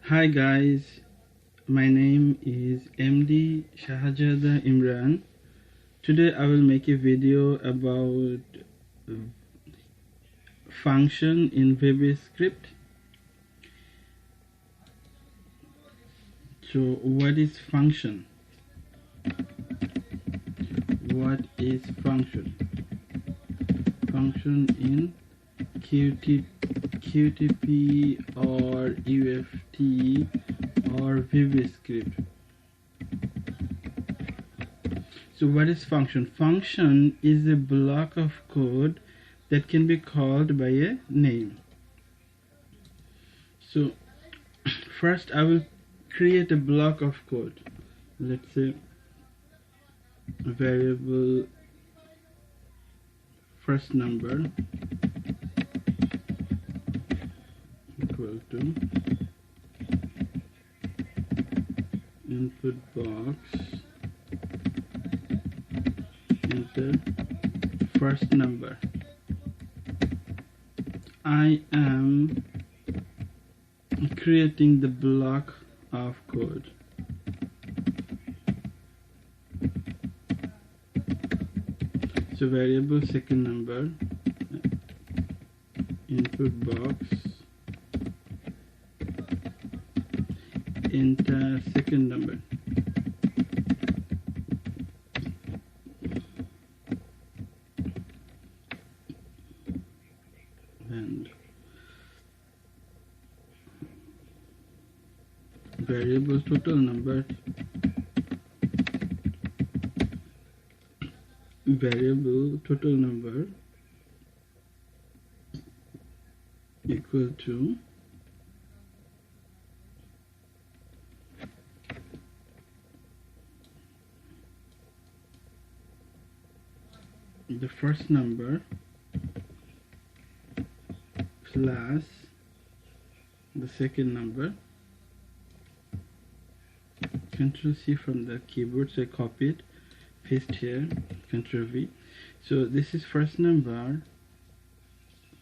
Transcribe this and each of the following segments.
Hi guys, my name is MD Shahajada Imran. Today I will make a video about function in VBScript. So what is function? What is function? Function in QTP or UFT or VBScript. So what is function? Function is a block of code that can be called by a name. So first I will create a block of code. Let's say variable first number equal to input box, enter first number. I am creating the block of code. So variable second number, input box, enter second number. And variable total number, variable total number equal to the first number plus the second number. Ctrl C from the keyboard, so I copy it, paste here, Ctrl V. So this is first number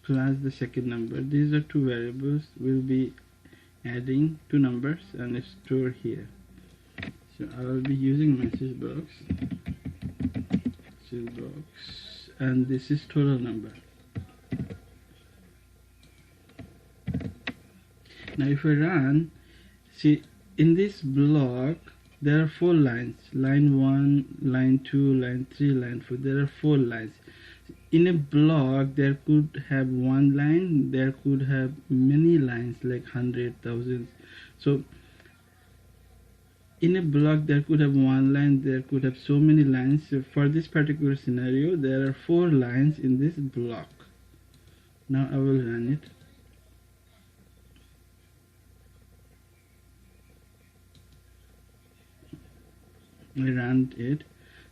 plus the second number. These are two variables. We'll be adding two numbers and store here. So I will be using message box, and this is total number. Now if I run, see in this block there are 4 lines, line 1, line 2, line 3, line 4. There are 4 lines. In a block there could have one line, there could have many lines, like 100, thousands. So in a block there could have one line, there could have so many lines. So for this particular scenario there are 4 lines in this block. Now I will run it. I ran it.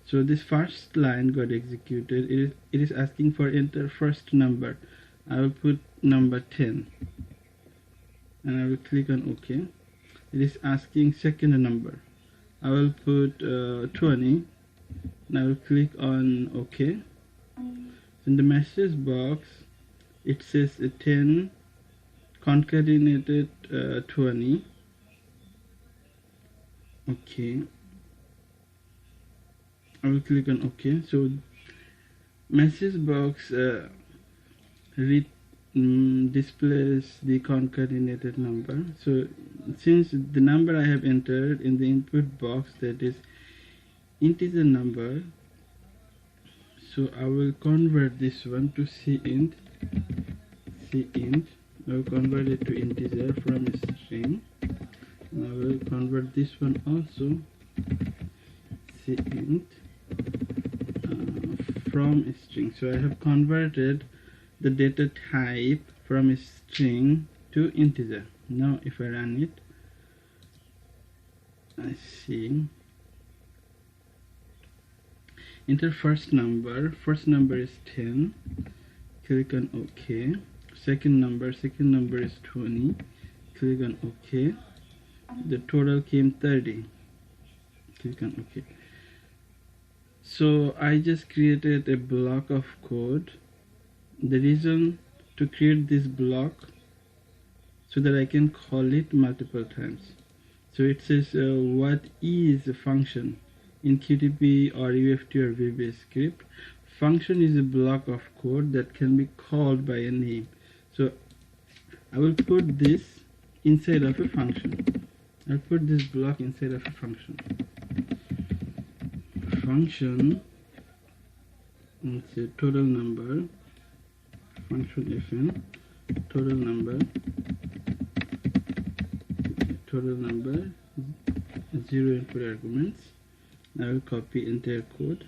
So this first line got executed. It is asking for enter first number. I will put number 10 and I will click on OK. It is asking second number. I will put 20 and I will click on OK. In the message box it says 10 concatenated 20. OK. I will click on OK. So message box displays the concatenated number. So since the number I have entered in the input box, that is integer number, so I will convert this one to cint. I will convert it to integer from string. And I will convert this one also cint from string. So I have converted the data type from string to integer. Now if I run it, I see enter first number is 10, click on OK. Second number is 20, click on OK. The total came 30, click on OK. So I just created a block of code. The reason to create this block, so that I can call it multiple times. So it says what is a function in QTP or UFT or VB script. Function is a block of code that can be called by a name. So I will put this inside of a function. I'll put this block inside of a function. Function, let's say total number, function fn, total number, 0 input arguments. I will copy entire code.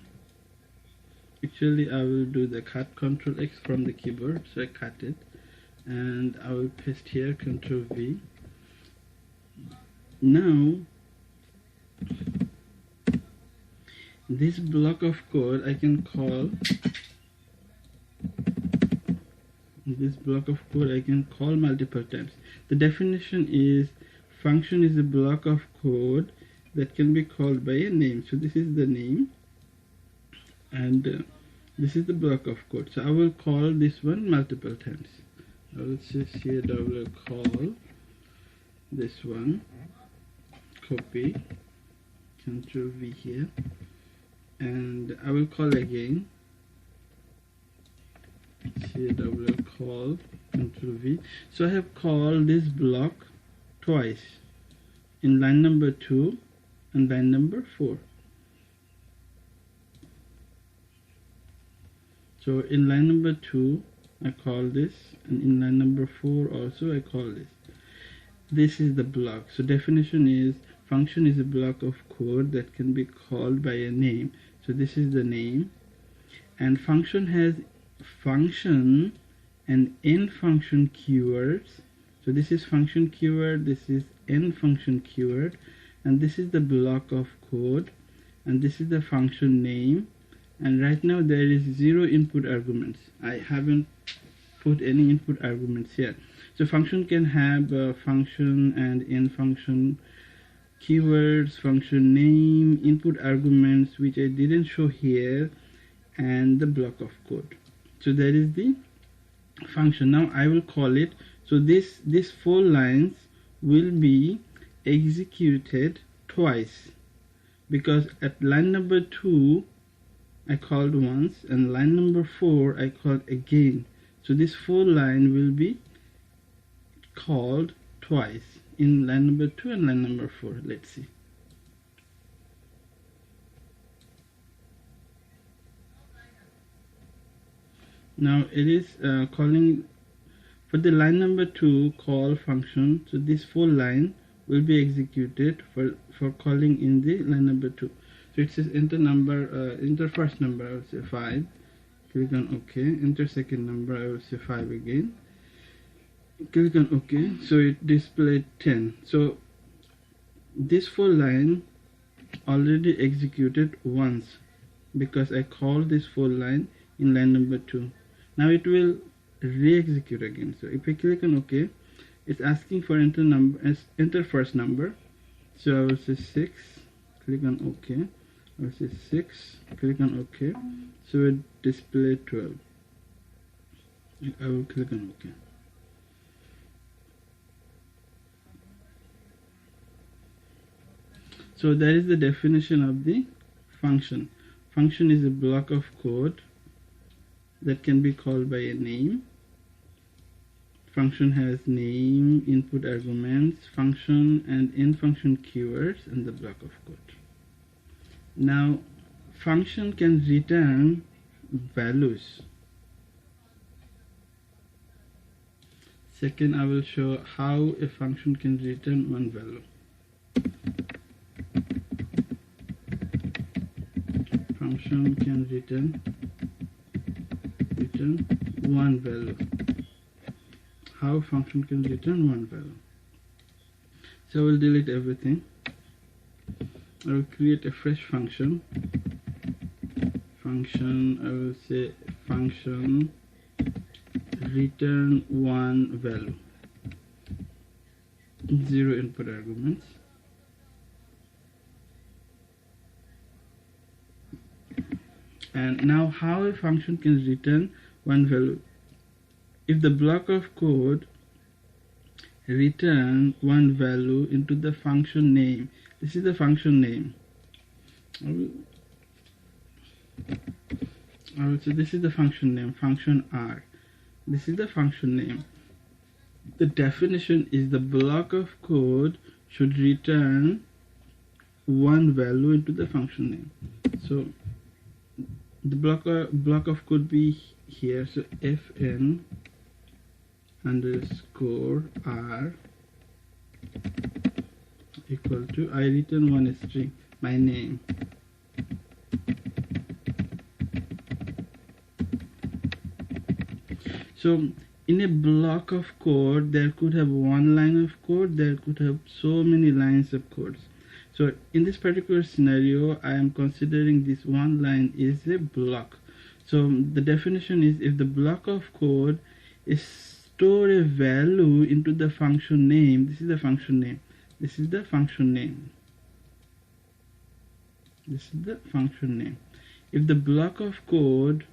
Actually, I will do the cut Ctrl X from the keyboard, so I cut it, and I will paste here Ctrl V. Now this block of code I can call multiple times. The definition is function is a block of code that can be called by a name. So this is the name, and this is the block of code. So I will call this one multiple times. I will just here double call this one, copy, Ctrl V here, and I will call again. Here double call, Ctrl V. So I have called this block twice, in line number 2 and line number 4. So in line number 2 I call this, and in line number 4 also I call this. This is the block. So definition is function is a block of code that can be called by a name. So this is the name, and function has function and end function keywords. So this is function keyword, this is end function keyword, and this is the block of code, and this is the function name. And right now there is 0 input arguments. I haven't put any input arguments here. So function can have function and end function keywords, function name, input arguments, which I didn't show here, and the block of code. So that is the function. Now I will call it. So these 4 lines will be executed twice, because at line number 2 I called once, and line number 4 I called again. So this 4 line will be called twice in line number 2 and line number 4. Let's see. Now it is calling for the line number 2 call function. So this 4 line will be executed for calling in the line number 2. So it says enter number, enter first number, I will say 5, click on OK, enter second number, I will say 5 again, click on OK. So it displayed 10. So this 4 line already executed once, because I called this 4 line in line number 2. Now it will re-execute again. So if I click on OK, it's asking for enter number, enter first number. So I will say 6, click on OK. I will say 6, click on OK. So it displayed 12. I will click on OK. So that is the definition of the function. Function is a block of code that can be called by a name. Function has name, input arguments, function and end function keywords, and the block of code. Now function can return values. Second, I will show how a function can return one value. Function can return one value. How function can return one value. So I will delete everything. I will create a fresh function. Function, I will say function return one value. 0 input arguments. And now how a function can return one value. If the block of code return one value into the function name. This is the function name. I will say this is the function name, function R. This is the function name. The definition is the block of code should return one value into the function name. So the block of code be here. So fn underscore R equal to, I return one string, my name. So in a block of code, there could have one line of code, there could have so many lines of codes. So in this particular scenario, I am considering this one line is a block. So the definition is, if the block of code is store a value into the function name, this is the function name, this is the function name, this is the function name. If the block of code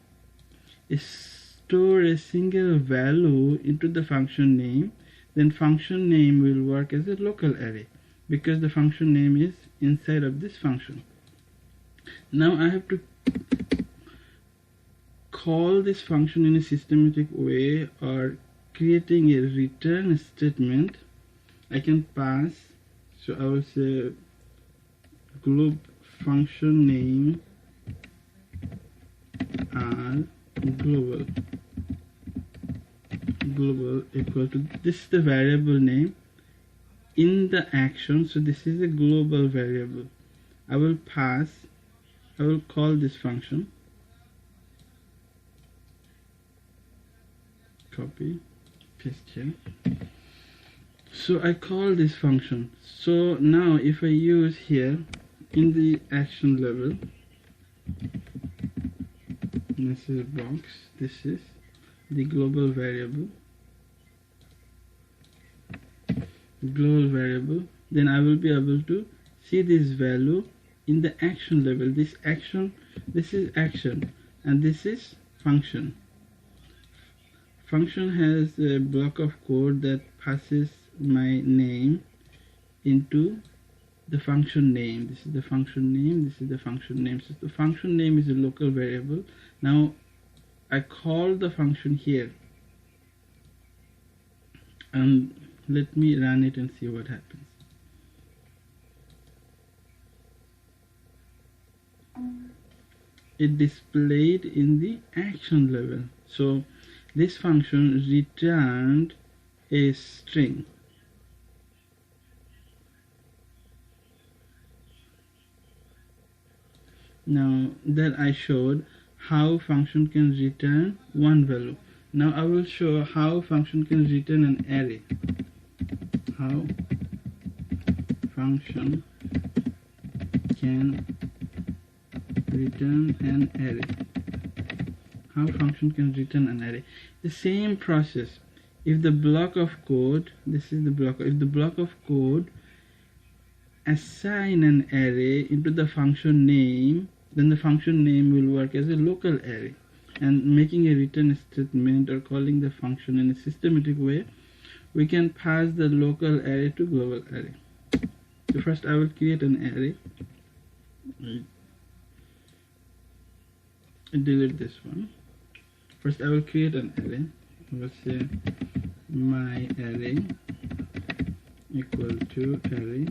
is store a single value into the function name, then function name will work as a local array because the function name is inside of this function. Now I have to call this function in a systematic way, or creating a return statement. I can pass, so I will say globe function name and global equal to, this is the variable name in the action, so this is a global variable. I will call this function, copy, paste here. So I call this function. So now if I use here in the action level message box, this is the global variable, then I will be able to see this value in the action level. This is action, and this is function. Function has a block of code that passes my name into the function name. This is the function name, this is the function name. So the function name is a local variable. Now I call the function here, and let me run it and see what happens. It displayed in the action level. So this function returned a string. Now that I showed how function can return one value. Now I will show how function can return an array. How function can return an array. How function can return an array. The same process. If the block of code, this is the block, if the block of code assign an array into the function name, then the function name will work as a local array. And making a return statement or calling the function in a systematic way, we can pass the local array to global array. So first I will create an array. Delete this one. First I will create an array. I will say my array equal to array.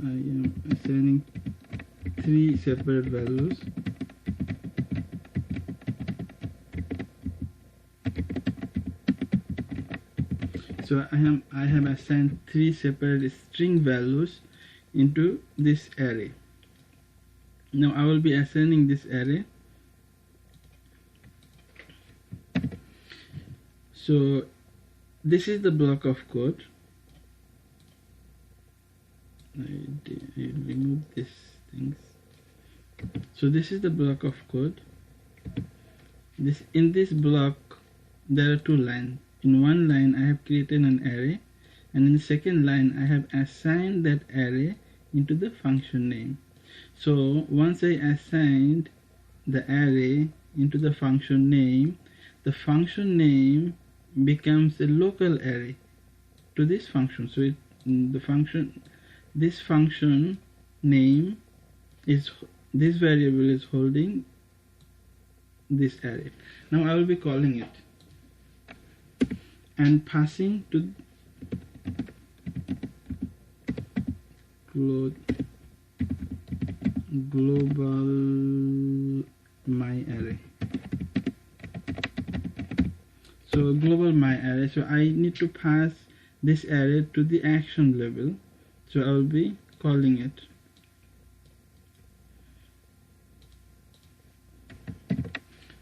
I am assigning 3 separate values. So I have assigned 3 separate string values into this array. Now I will be assigning this array. So this is the block of code. I remove these things. So this is the block of code. In this block there are 2 lines. In one line I have created an array, and in the second line I have assigned that array into the function name. So once I assigned the array into the function name becomes a local array to this function. So this function name is, this variable is holding this array. Now I will be calling it and passing to global my array. So global my array, so I need to pass this array to the action level, so I will be calling it.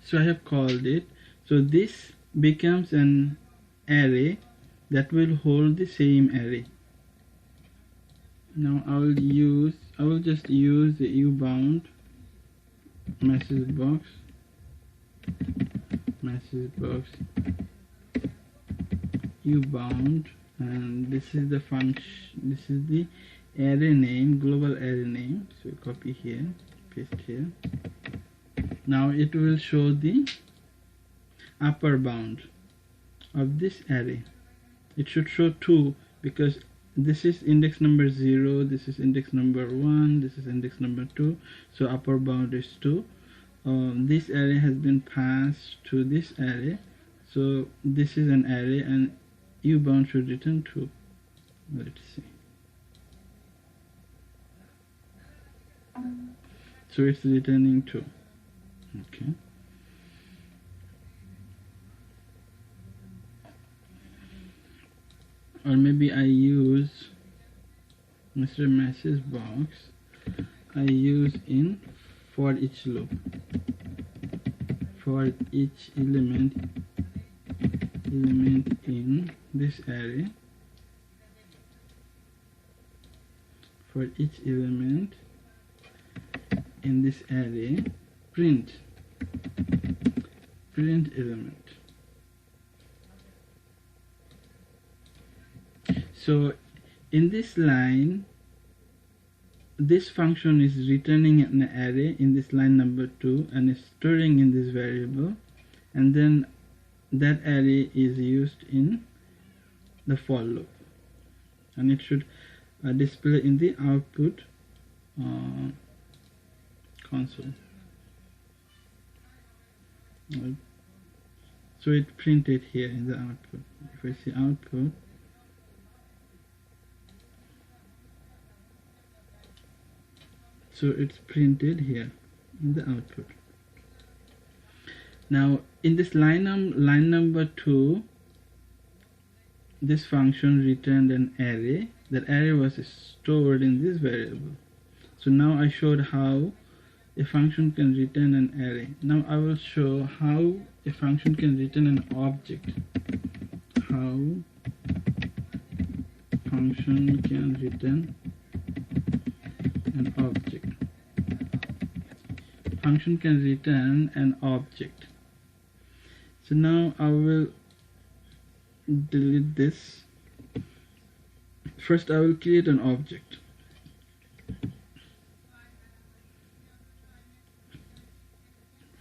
So I have called it. So this becomes an array that will hold the same array. Now I will just use the ubound message box ubound, and this is the function, this is the array name, global array name. So copy here, paste here. Now it will show the upper bound of this array. It should show 2 because this is index number 0, this is index number 1, this is index number 2, so upper bound is 2. This array has been passed to this array, so this is an array and ubound should return 2. Let's see. So it's returning 2. Okay. Or maybe I use Mr. Message box, I use in for each loop, for each element in this array, for each element in this array, print element. So in this line, this function is returning an array in this line number 2 and is storing in this variable, and then that array is used in the for loop, and it should display in the output console. So it printed here in the output. If I see output, so it's printed here in the output. Now in this line number 2, this function returned an array. That array was stored in this variable. So now I showed how a function can return an array. Now I will show how a function can return an object. How function can return an object. Function can return an object. So now I will delete this. First I will create an object.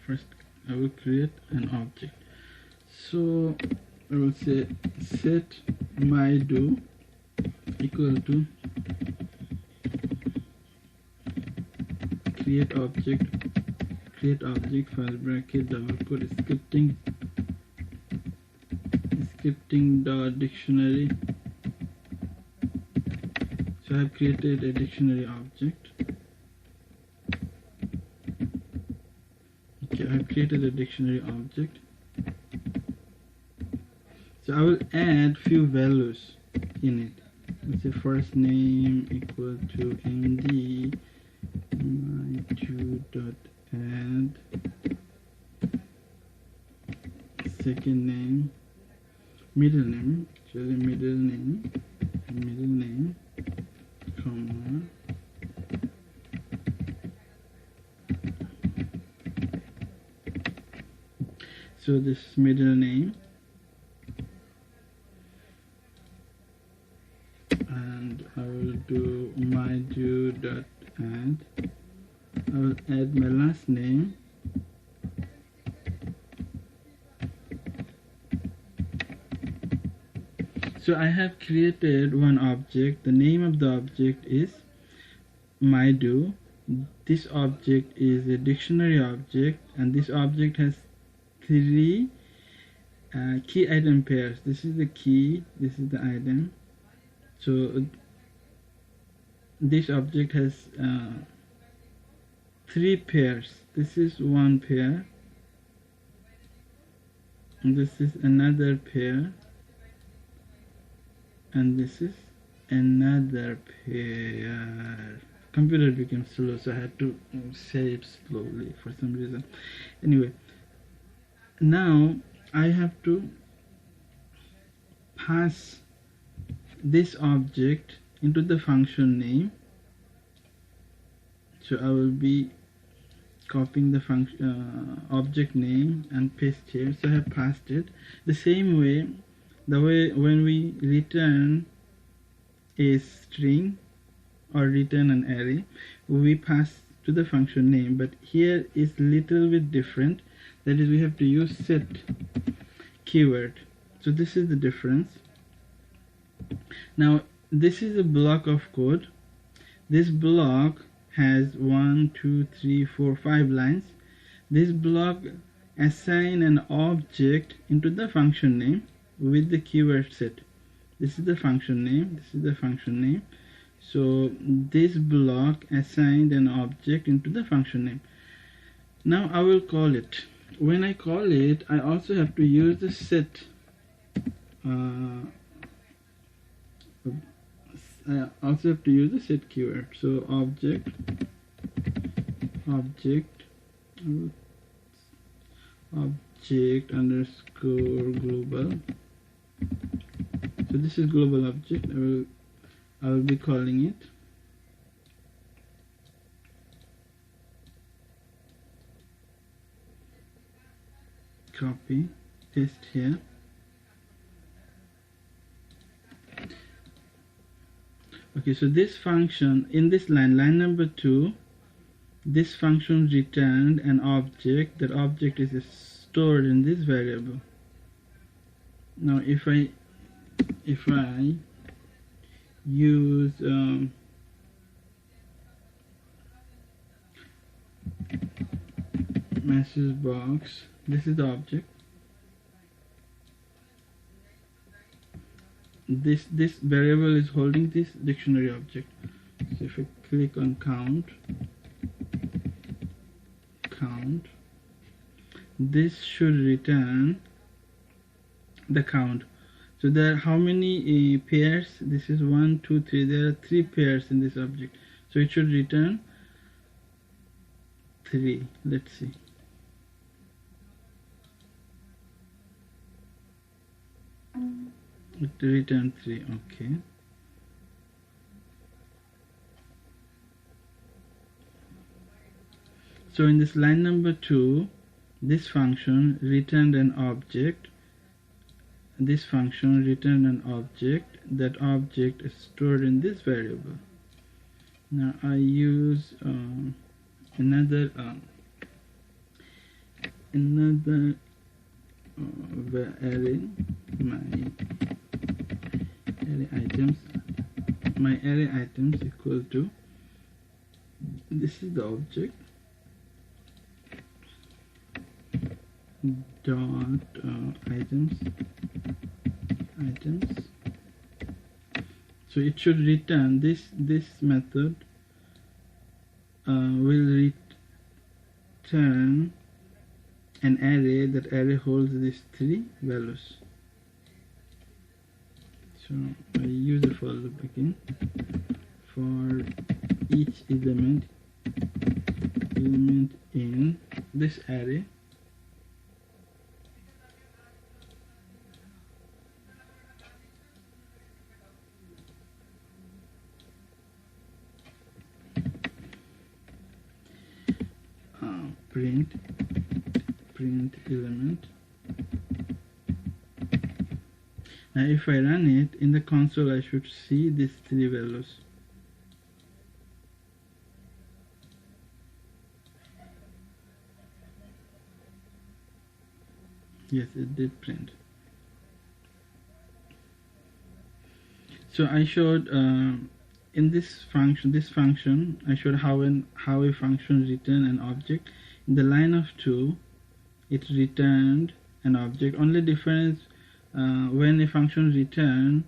First I will create an object. So I will say set my do equal to create object first bracket double quote scripting dot dictionary. So I have created a dictionary object. Okay, I have created a dictionary object. So I will add few values in it. Let's say first name equal to md my2.add, second name, middle name, actually middle name, comma, so this middle name, and I will do my do.add. I will add my last name, So I have created one object. The name of the object is mydo. This object is a dictionary object, and this object has three key item pairs. This is the key, this is the item. So this object has three pairs. This is one pair, and this is another pair, and this is another pair. Computer became slow, so I had to say it slowly for some reason. Anyway, now I have to pass this object into the function name. So I will be copying the function object name and paste here. So I have passed it the same way, the way when we return a string or return an array, we pass to the function name, but here is little bit different. That is, we have to use set keyword. So this is the difference. Now this is a block of code. This block has 1, 2, 3, 4, 5 lines. This block assign an object into the function name with the keyword set. This is the function name, this is the function name. So this block assigned an object into the function name. Now I will call it. When I call it, I also have to use the set. I also have to use the set keyword. So object underscore global. So this is global object. I will be calling it. Copy, paste here. Okay, so this function in this line number 2, this function returned an object. That object is stored in this variable. Now if I use message box, this is the object. This variable is holding this dictionary object. So if I click on count, this should return the count. So there are how many pairs? This is 1, 2, 3. There are 3 pairs in this object. So it should return 3. Let's see. It returned 3. Okay. So in this line number 2, this function returned an object. This function returned an object. That object is stored in this variable. Now I use another array. My array items equal to, this is the object, dot items. So it should return this method will return an array. That array holds these 3 values. So I use a for loop again for each element in this array. Print element. Now if I run it in the console, I should see these 3 values. Yes, it did print. So I showed in this function I showed how a function return an object. In the line of 2 it returned an object. Only difference when a function return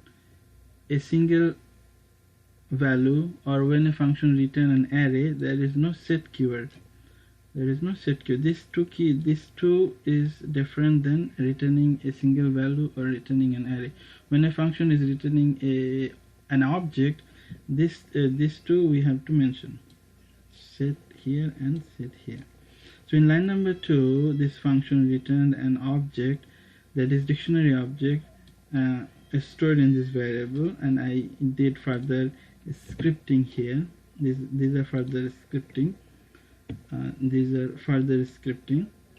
a single value or when a function return an array, there is no set keyword. There is no set keyword. This two is different than returning a single value or returning an array. When a function is returning an object, these two we have to mention, set here and set here. So in line number 2, this function returned an object, that is dictionary object, stored in this variable, and I did further scripting here. These are further scripting.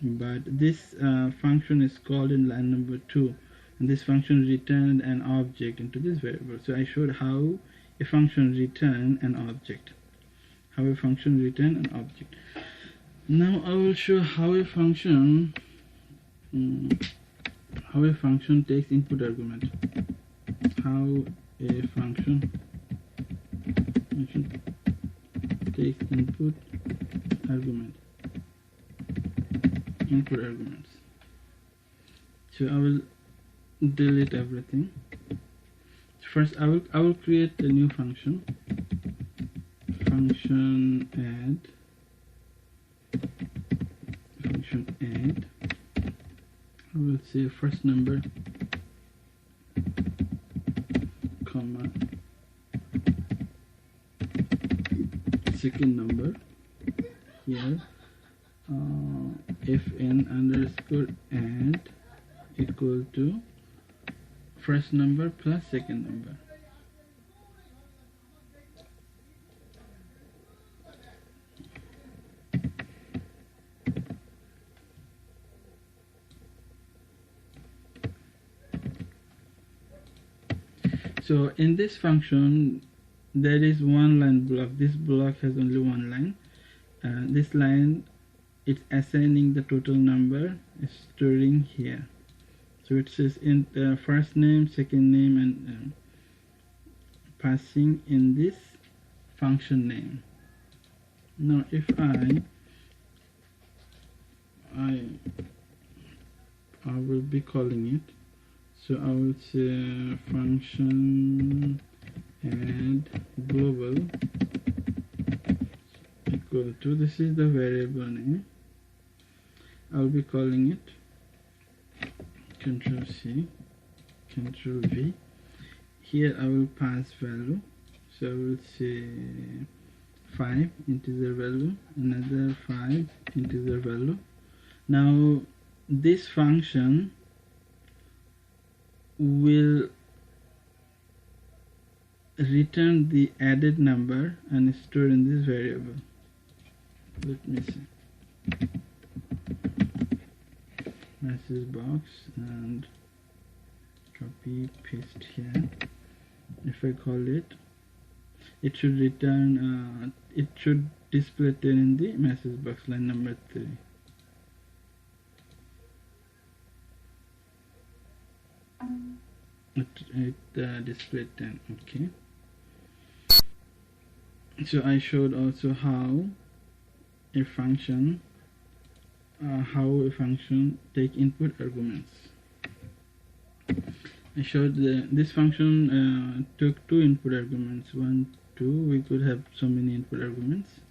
But this function is called in line number 2, and this function returned an object into this variable. So I showed how a function return an object. Now I will show how a function takes input argument. How a function takes input arguments. So I will delete everything. First I will create a new function add. I will say first number, comma, second number. Here fn underscore add equal to first number plus second number. So in this function there is one line block. This block has only one line. This line, it's assigning the total number, storing here. So it says in the first name, second name, and passing in this function name. Now if I will be calling it, so I will say function add global equal to, this is the variable name. I'll be calling it Control C, Control V. Here I will pass value, so I will say 5 integer value, another 5 integer value. Now this function will return the added number and store in this variable. Let me see. Message box and copy paste here. If I call it, it should return, it should display 10 in the message box, line number 3. It displayed 10. Okay. So I showed also how a function take input arguments. I showed this function took 2 input arguments, 1, 2. We could have so many input arguments.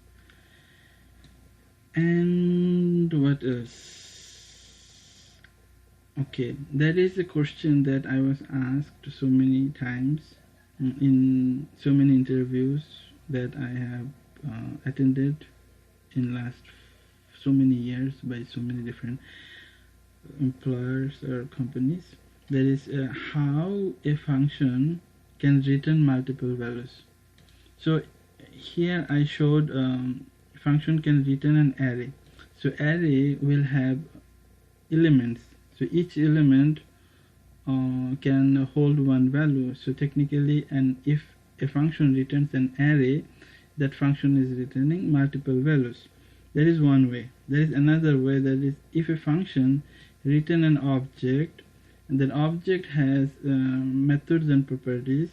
And what else? Okay, that is a question that I was asked so many times in so many interviews that I have attended in last so many years by so many different employers or companies. That is how a function can return multiple values. So here I showed function can return an array. So array will have elements. So each element can hold one value. So technically, and if a function returns an array, that function is returning multiple values. That is one way. There is another way, that is if a function return an object and that object has methods and properties.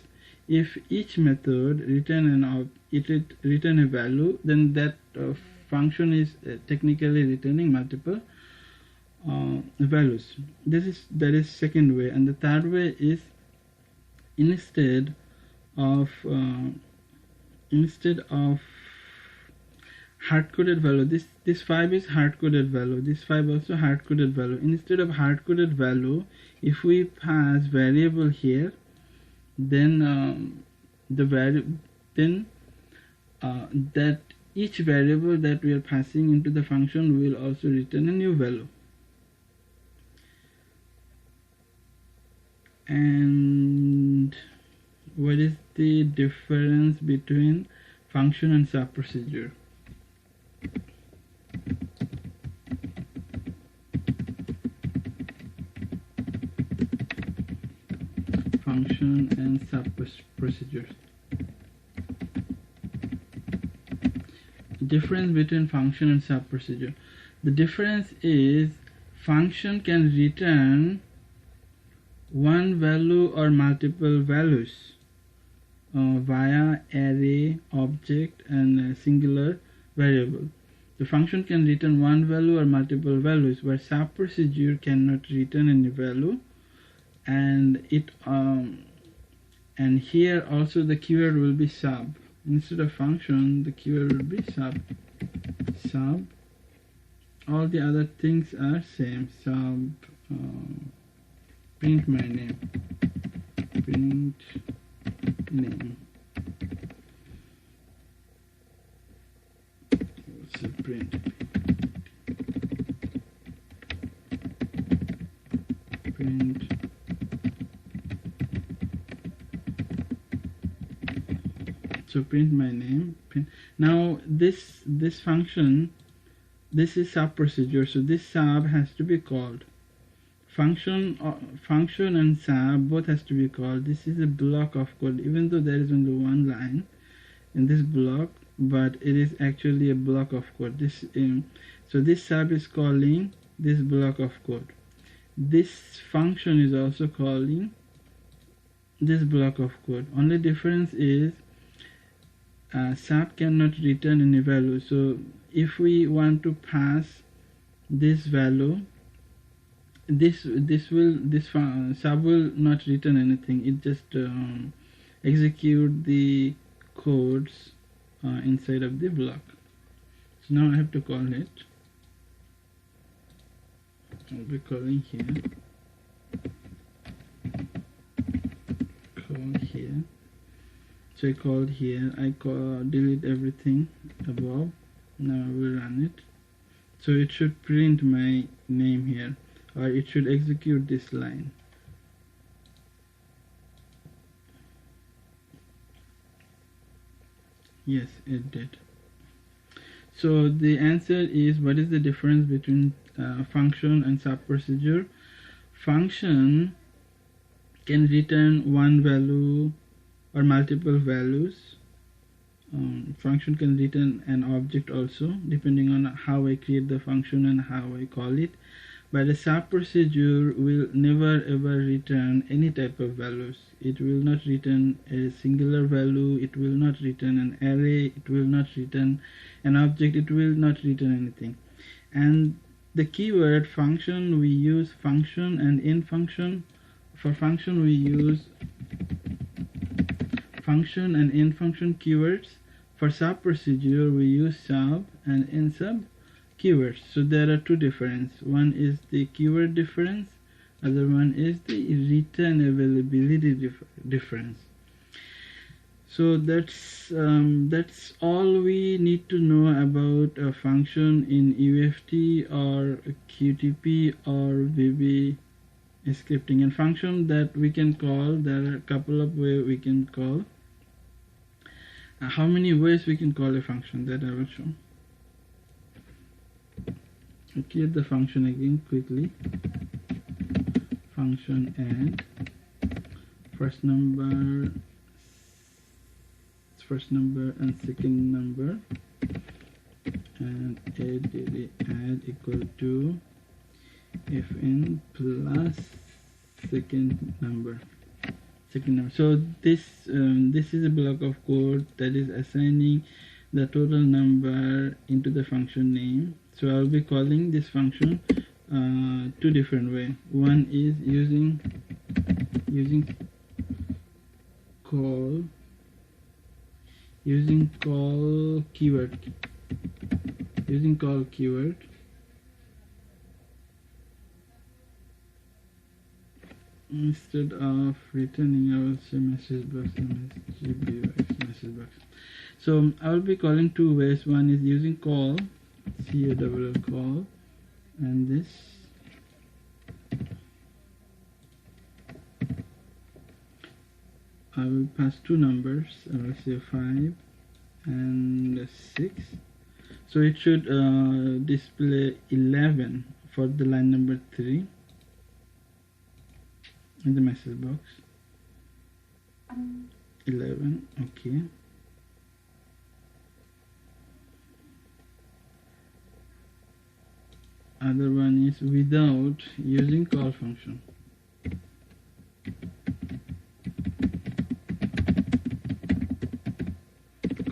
if each method return a value, then that function is technically returning multiple values. That is second way. And the third way is instead of hard-coded value, this 5 is hard-coded value, this 5 also hard-coded value. Instead of hard-coded value, if we pass variable here, then that each variable that we are passing into the function will also return a new value. And what is the difference between function and sub-procedure? Function and sub-procedures. Difference between function and sub-procedure. The difference is function can return one value or multiple values via array, object, and singular variable. The function can return one value or multiple values, where sub-procedure cannot return any value, and and here also the keyword will be sub. Instead of function, the keyword will be sub. All the other things are same. Sub. Print my name. Print name. What's the print? Print. So print my name. Print. Now this function, this is sub procedure. So this sub has to be called. Function and sub both has to be called. This is a block of code, even though there is only one line in this block, but it is actually a block of code. So this sub is calling this block of code. This function is also calling this block of code. Only difference is sub cannot return any value. So if we want to pass this value, this sub will not return anything. It just execute the codes inside of the block. So now I have to call it. I'll be calling here. Call here. So I called here. Delete everything above. Now I will run it. So it should print my name here, or it should execute this line. Yes, it did. So the answer is, what is the difference between function and sub-procedure? Function can return one value or multiple values. Function can return an object also, depending on how I create the function and how I call it. But a sub-procedure will never ever return any type of values. It will not return a singular value, it will not return an array, it will not return an object, it will not return anything. And the keyword function, we use function and in function. For function we use function and in function keywords. For sub-procedure we use sub and in sub keywords. So there are two differences. One is the keyword difference, other one is the return availability difference. So that's all we need to know about a function in UFT or QTP or VB scripting. And function that we can call, there are a couple of ways we can call. How many ways we can call a function, that I will show. I'll create the function again quickly. Function add first number and second number, and add equal to fn plus second second number. So this is a block of code that is assigning the total number into the function name. So I'll be calling this function two different way. One is using call keyword, instead of returning I will say message box message box. So I will be calling two ways. One is using call, call, and this I will pass two numbers. I will say 5 and 6. So it should display 11 for the line number 3 in the message box. 11, okay. Other one is without using call function.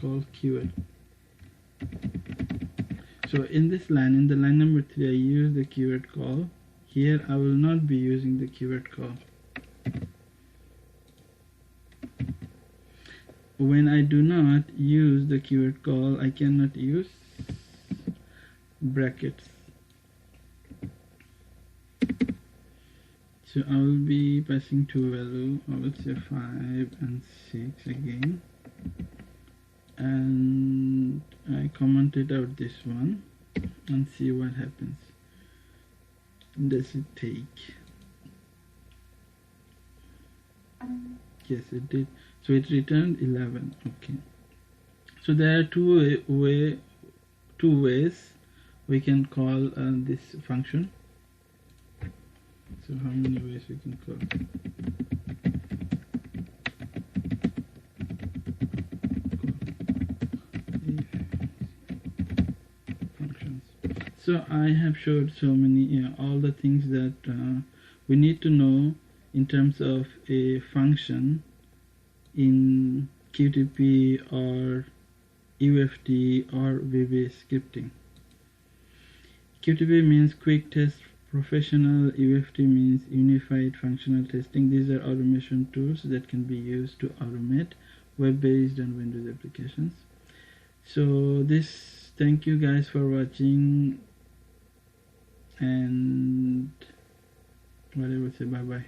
Call keyword. So in this line, in the line number 3, I use the keyword call. Here I will not be using the keyword call. When I do not use the keyword call, I cannot use brackets. So I will be passing two values. I will say 5 and 6 again, and I commented out this one and see what happens. Does it take? Yes, it did. So it returned 11. Okay. So there are two ways we can call this function. So how many ways we can call? Functions. So I have showed so many, all the things that we need to know in terms of a function in QTP or UFT or VB scripting. QTP means quick test professional, UFT means unified functional testing. These are automation tools that can be used to automate web-based and Windows applications. So thank you guys for watching, and what I would say, bye bye.